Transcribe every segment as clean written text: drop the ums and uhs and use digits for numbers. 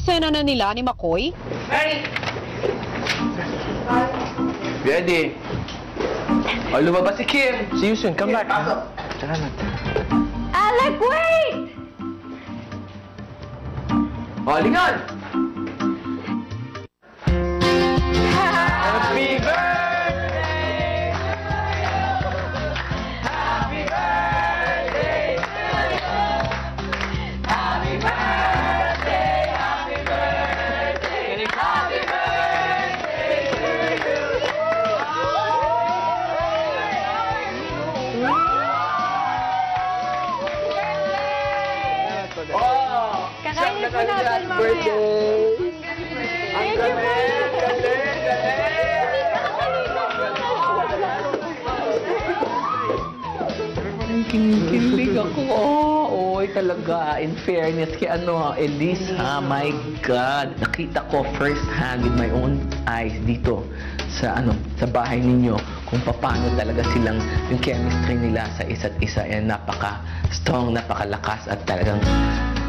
eksena na nila ni McCoy? Ready? O, lumabas si Kim. See you soon. Come back. Tara na. Alec, wait! O, lingon! Happy birthday! Happy birthday! Happy birthday! Happy birthday! Happy birthday to you! Oh! Kakainin po natin mamaya. Ang galing! Galing! Kinikilig ako. Oy, talaga. In fairness kay Elisa, my God. Nakita ko first hand with my own eyes dito sa sa bahay ninyo kung paano talaga silang yung chemistry nila sa isa't isa ay napaka-strong, napakalakas at talagang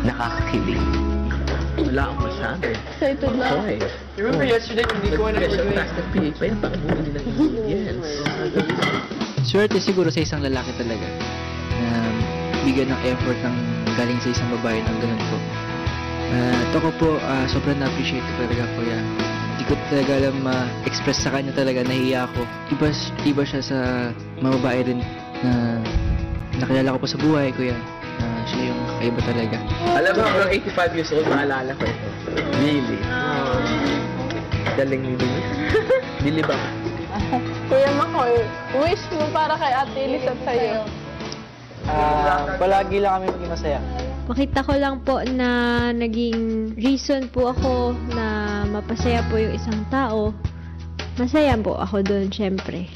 nakakakilig. Wala akong masabi. Excited na. Okay. Remember yesterday when Nico and I were doing... Yes. Swerte siguro sa isang lalaki talaga na bigyan ng effort ng galing sa isang babae ng ganun po. At ako po, sobrang na-appreciate ko talaga po yan. Hindi ko talaga alam ma-express sa kanya talaga, nahiya ako. Iba siya sa mga babae rin na nakilala ko po sa buhay ko yan. Siya yung kaiba talaga. Alam mo, hanggang 85 years old, maalala ko ito. Really. Galing ni Billy. Billy ba? Kuya McCoy, wish mo para kay Ate Elise at sa'yo. Palagi lang kami maging masaya. Makita ko lang po na naging reason po ako na mapasaya po yung isang tao. Masaya po ako doon, syempre.